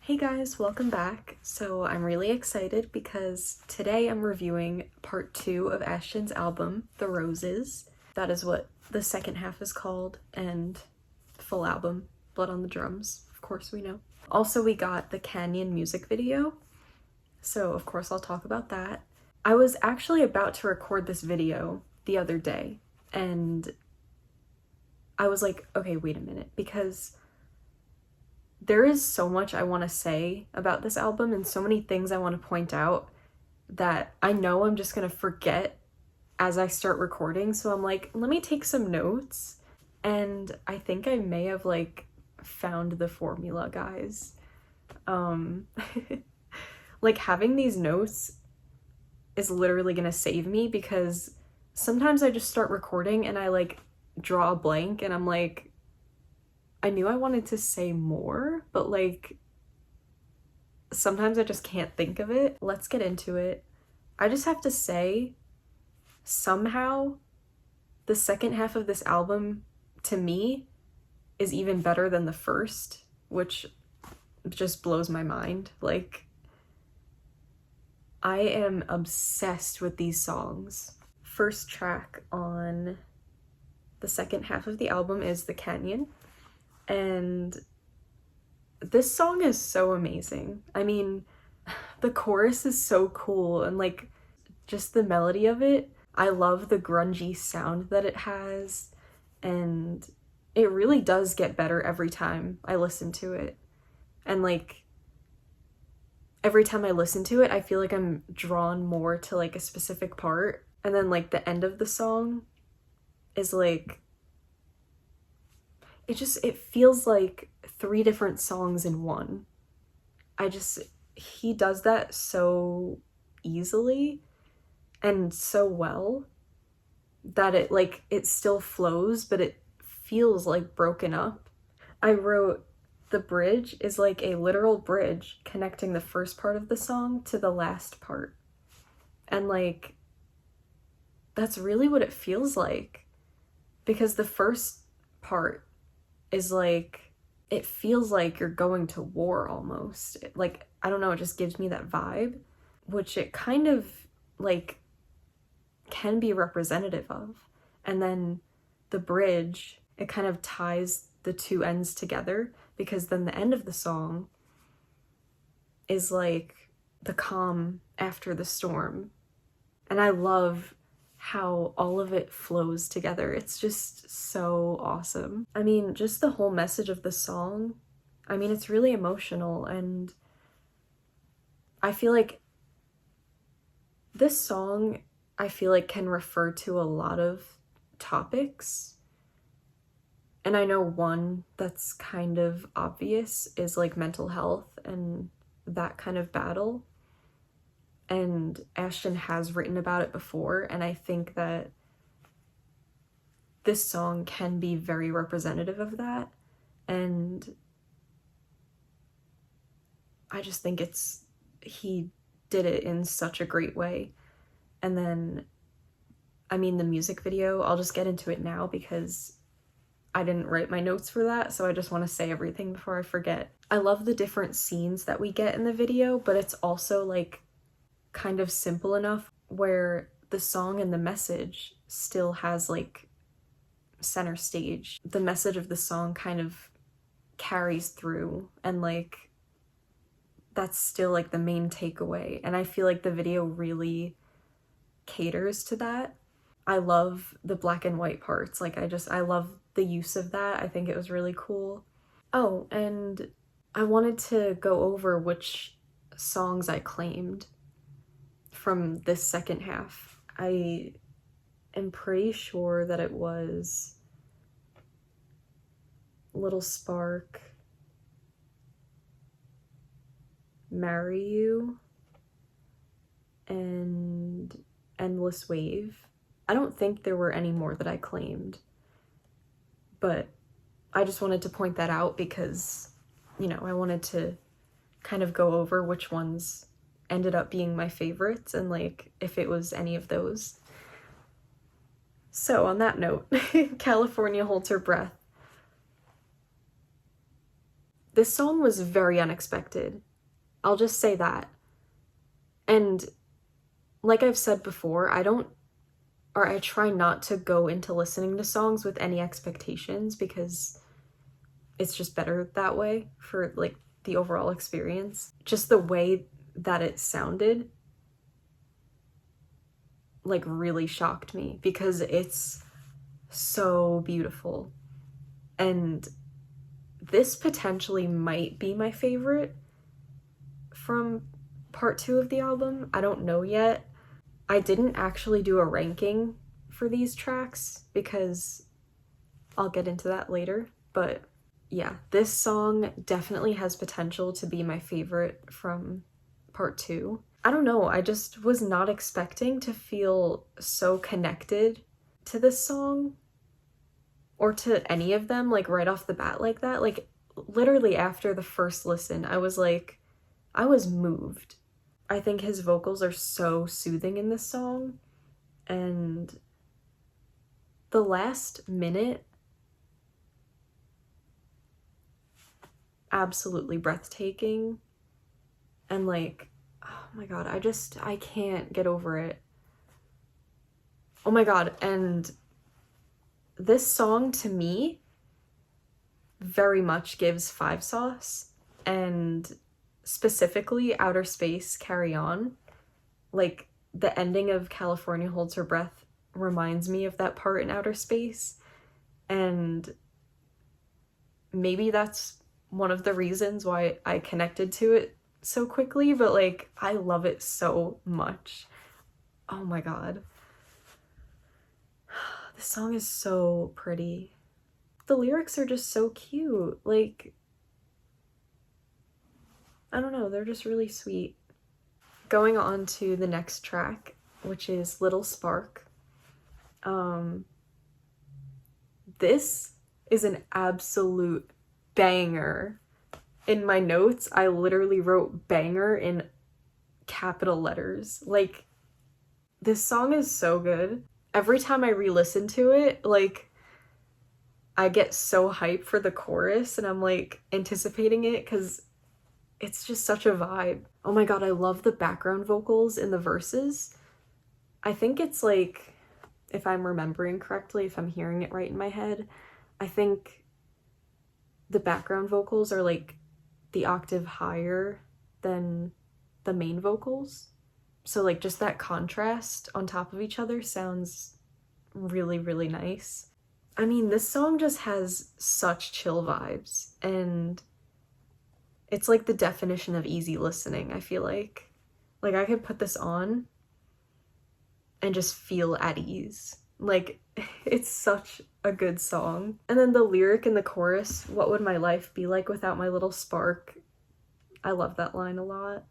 Hey guys, welcome back. So I'm really excited because today I'm reviewing part 2 of Ashton's album, The Roses. That is what the second half is called, and full album, Blood on the Drums, of course we know. Also, we got the Canyon music video, so of course I'll talk about that. I was actually about to record this video the other day, and I was like, okay, wait a minute, because there is so much I want to say about this album and so many things I want to point out that I know I'm just going to forget as I start recording. So I'm like, let me take some notes. And I think I may have found the formula, guys. Like having these notes is literally going to save me because sometimes I just start recording and I draw a blank and I'm like, I knew I wanted to say more, but sometimes I just can't think of it. Let's get into it. I just have to say, somehow, the second half of this album, to me, is even better than the first, which just blows my mind. I am obsessed with these songs. First track on the second half of the album is The Canyon. And this song is so amazing. I mean, the chorus is so cool and just the melody of it. I love the grungy sound that it has, and it really does get better every time I listen to it. And every time I listen to it, I feel like I'm drawn more to a specific part. And then the end of the song is it feels like 3 different songs in one. He does that so easily and so well that it still flows, but it feels broken up. I wrote the bridge is a literal bridge connecting the first part of the song to the last part. And that's really what it feels like, because the first part is it feels like you're going to war almost. I don't know, it just gives me that vibe, which it kind of can be representative of. And then the bridge, it kind of ties the two ends together, because then the end of the song is the calm after the storm. And I love how all of it flows together. It's just so awesome. I mean, just the whole message of the song, I mean, it's really emotional, and I feel like this song, can refer to a lot of topics. And I know one that's kind of obvious is mental health and that kind of battle. And Ashton has written about it before, and I think that this song can be very representative of that. And I just think he did it in such a great way. And then, I mean, the music video, I'll just get into it now because I didn't write my notes for that, so I just want to say everything before I forget. I love the different scenes that we get in the video, but it's also kind of simple enough where the song and the message still has center stage. The message of the song kind of carries through, and that's still the main takeaway. And I feel the video really caters to that. I love the black and white parts. I love the use of that. I think it was really cool. Oh, and I wanted to go over which songs I claimed from this second half. I am pretty sure that it was Little Spark, Marry You, and Endless Wave. I don't think there were any more that I claimed, but I just wanted to point that out because, I wanted to kind of go over which ones ended up being my favorites and if it was any of those. So on that note, California Holds Her Breath. This song was very unexpected. I'll just say that. And like I've said before, I try not to go into listening to songs with any expectations because it's just better that way for like the overall experience. Just the way that it sounded like really shocked me because it's so beautiful. And this potentially might be my favorite from part 2 of the album. I don't know yet. I didn't actually do a ranking for these tracks because I'll get into that later, but yeah, this song definitely has potential to be my favorite from part 2. I don't know, I just was not expecting to feel so connected to this song or to any of them like right off the bat like that. Like literally after the first listen, I was moved. I think his vocals are so soothing in this song, and the last minute, absolutely breathtaking, and like, oh my god, I can't get over it. Oh my god, and this song to me very much gives 5 Sauce, and specifically Outer Space Carry On. Like the ending of California Holds Her Breath reminds me of that part in Outer Space, and maybe that's one of the reasons why I connected to it so quickly, but like I love it so much. Oh my god. This song is so pretty. The lyrics are just so cute. Like, I don't know, they're just really sweet. Going on to the next track, which is Little Spark. This is an absolute banger. In my notes, I literally wrote banger in capital letters. Like, this song is so good. Every time I re-listen to it, like, I get so hyped for the chorus and I'm like anticipating it because it's just such a vibe. Oh my god, I love the background vocals in the verses. I think it's like, if I'm remembering correctly, if I'm hearing it right in my head, I think the background vocals are like the octave higher than the main vocals. So like just that contrast on top of each other sounds really, really nice. I mean, this song just has such chill vibes, and it's like the definition of easy listening, I feel like. Like, I could put this on and just feel at ease. Like, it's such a good song. And then the lyric in the chorus, what would my life be like without my little spark? I love that line a lot.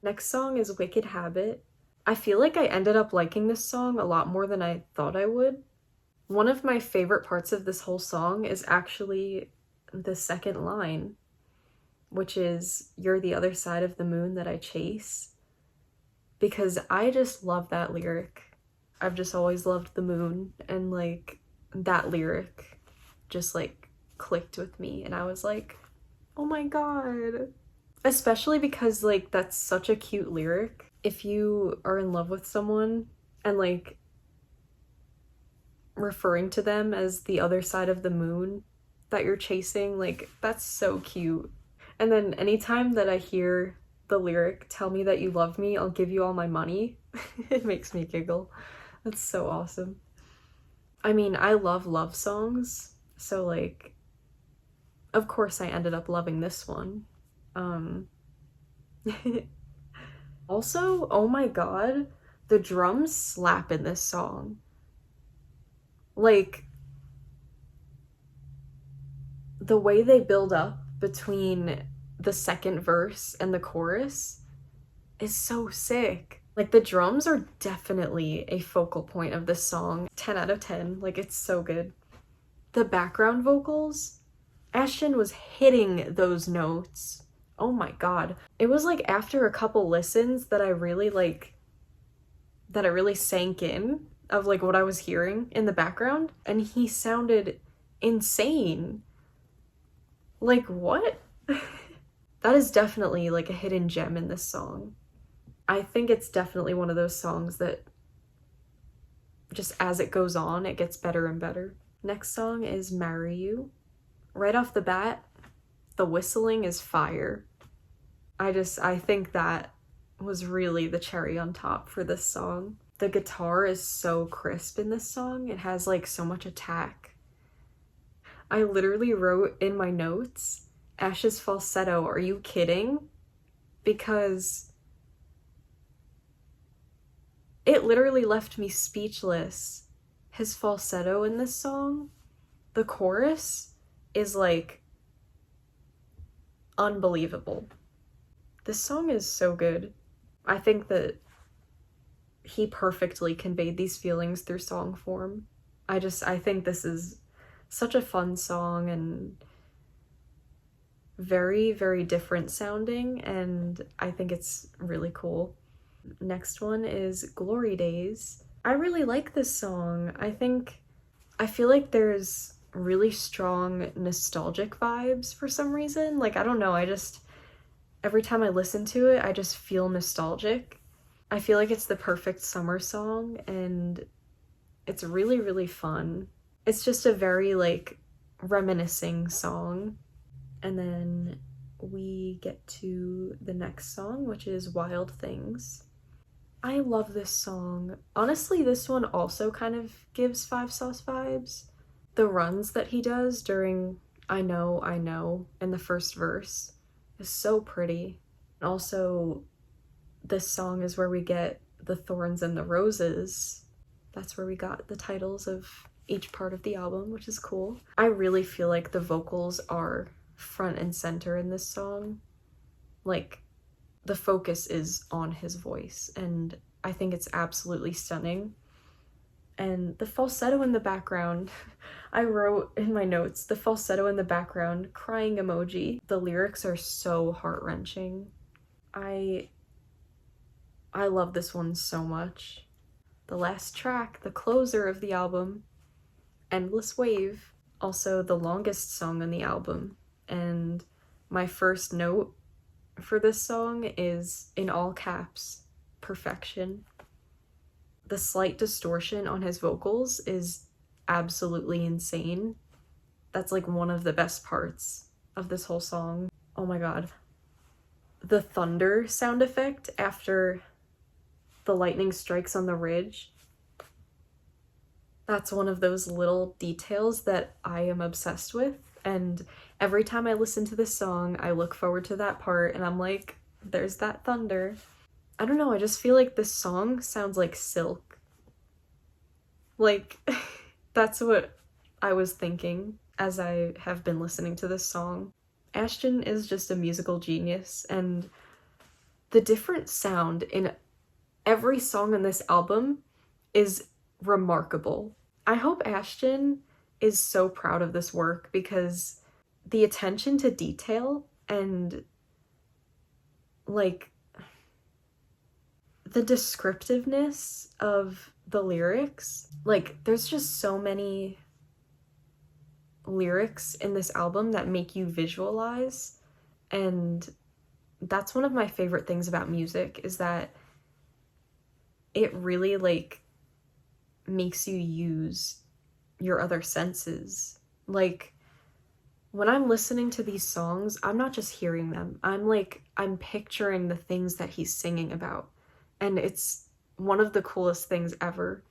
Next song is Wicked Habit. I feel like I ended up liking this song a lot more than I thought I would. One of my favorite parts of this whole song is actually the second line, which is, "You're the other side of the moon that I chase," because I just love that lyric. I've just always loved the moon, and like that lyric just like clicked with me, and I was like, oh my god. Especially because like that's such a cute lyric. If you are in love with someone and like referring to them as the other side of the moon that you're chasing, like that's so cute. And then anytime that I hear the lyric, "Tell me that you love me, I'll give you all my money," it makes me giggle. That's so awesome. I mean, I love love songs, so like of course I ended up loving this one. Also, oh my god, the drums slap in this song. Like, the way they build up between the second verse and the chorus is so sick. Like, the drums are definitely a focal point of this song. 10 out of 10. Like, it's so good. The background vocals, Ashton was hitting those notes. Oh my god. It was like after a couple listens that I really sank in of like what I was hearing in the background, and he sounded insane. Like, what? That is definitely like a hidden gem in this song. I think it's definitely one of those songs that just as it goes on, it gets better and better. Next song is Marry You. Right off the bat, the whistling is fire. I think that was really the cherry on top for this song. The guitar is so crisp in this song. It has like so much attack. I literally wrote in my notes, Ash's falsetto, are you kidding? Because it literally left me speechless. His falsetto in this song, the chorus is like unbelievable. This song is so good. I think that he perfectly conveyed these feelings through song form. I think this is such a fun song and very, very different sounding, and I think it's really cool. Next one is Glory Days. I really like this song. I feel like there's really strong nostalgic vibes for some reason. Like, I don't know, every time I listen to it, I just feel nostalgic. I feel like it's the perfect summer song, and it's really, really fun. It's just a very, like, reminiscing song. And then we get to the next song, which is Wild Things. I love this song. Honestly, this one also kind of gives Five Sauce vibes. The runs that he does during I Know, in the first verse is so pretty. Also, this song is where we get the Thorns and the Roses. That's where we got the titles of each part of the album, which is cool. I really feel like the vocals are front and center in this song. Like, the focus is on his voice, and I think it's absolutely stunning. And the falsetto in the background, I wrote in my notes, the falsetto in the background, crying emoji. The lyrics are so heart-wrenching. I love this one so much. The last track, the closer of the album, Endless Wave, also the longest song on the album. And my first note for this song is, in all caps, perfection. The slight distortion on his vocals is absolutely insane. That's like one of the best parts of this whole song. Oh my god. The thunder sound effect after the lightning strikes on the ridge. That's one of those little details that I am obsessed with, and every time I listen to this song, I look forward to that part and I'm like, there's that thunder. I don't know, I just feel like this song sounds like silk. Like, that's what I was thinking as I have been listening to this song. Ashton is just a musical genius, and the different sound in every song on this album is remarkable. I hope Ashton is so proud of this work, because the attention to detail and like the descriptiveness of the lyrics, like there's just so many lyrics in this album that make you visualize, and that's one of my favorite things about music, is that it really like makes you use your other senses. Like, when I'm listening to these songs, I'm not just hearing them. I'm picturing the things that he's singing about. And it's one of the coolest things ever.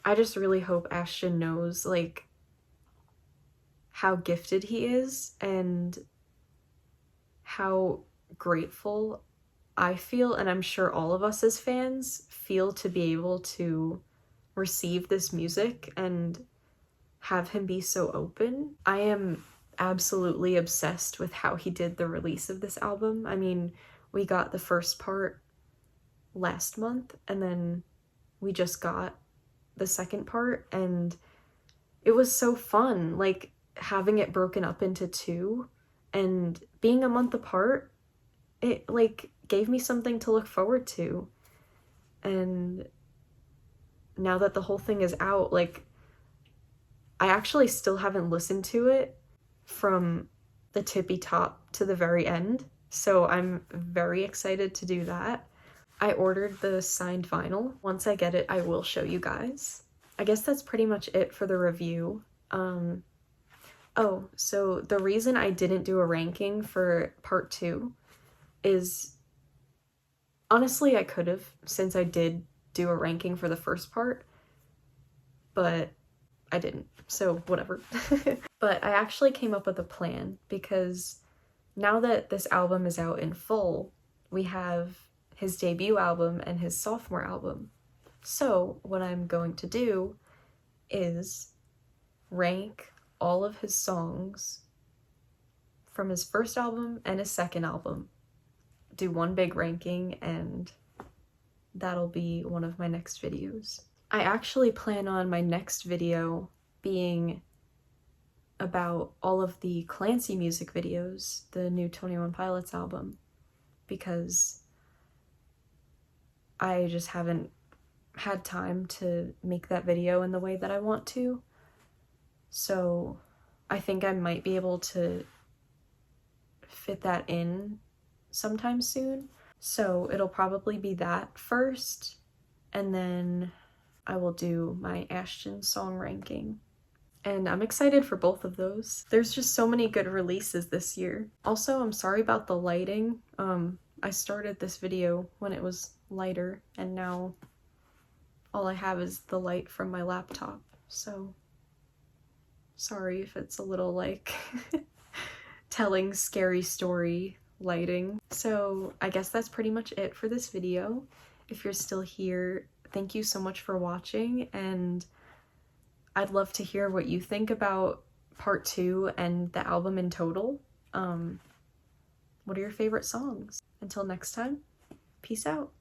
I just really hope Ashton knows, like, how gifted he is and how grateful I feel, and I'm sure all of us as fans feel, to be able to receive this music and have him be so open. I am absolutely obsessed with how he did the release of this album. I mean, we got the first part last month, and then we just got the second part, and it was so fun, like, having it broken up into two and being a month apart. It like gave me something to look forward to. And now that the whole thing is out, like, I actually still haven't listened to it from the tippy top to the very end. So I'm very excited to do that. I ordered the signed vinyl. Once I get it, I will show you guys. I guess that's pretty much it for the review. Oh, so the reason I didn't do a ranking for part 2 is, honestly, I could have, since I did do a ranking for the first part, but I didn't, so whatever. But I actually came up with a plan, because now that this album is out in full, we have his debut album and his sophomore album. So what I'm going to do is rank all of his songs from his first album and his second album. Do one big ranking, and that'll be one of my next videos. I actually plan on my next video being about all of the Clancy music videos, the new 21 Pilots album, because I just haven't had time to make that video in the way that I want to. So I think I might be able to fit that in sometime soon. So it'll probably be that first, and then I will do my Ashton song ranking. And I'm excited for both of those. There's just so many good releases this year. Also, I'm sorry about the lighting. I started this video when it was lighter, and now all I have is the light from my laptop. So sorry if it's a little like telling scary story lighting. So I guess that's pretty much it for this video. If you're still here, thank you so much for watching, and I'd love to hear what you think about part 2 and the album in total. What are your favorite songs? Until next time, peace out.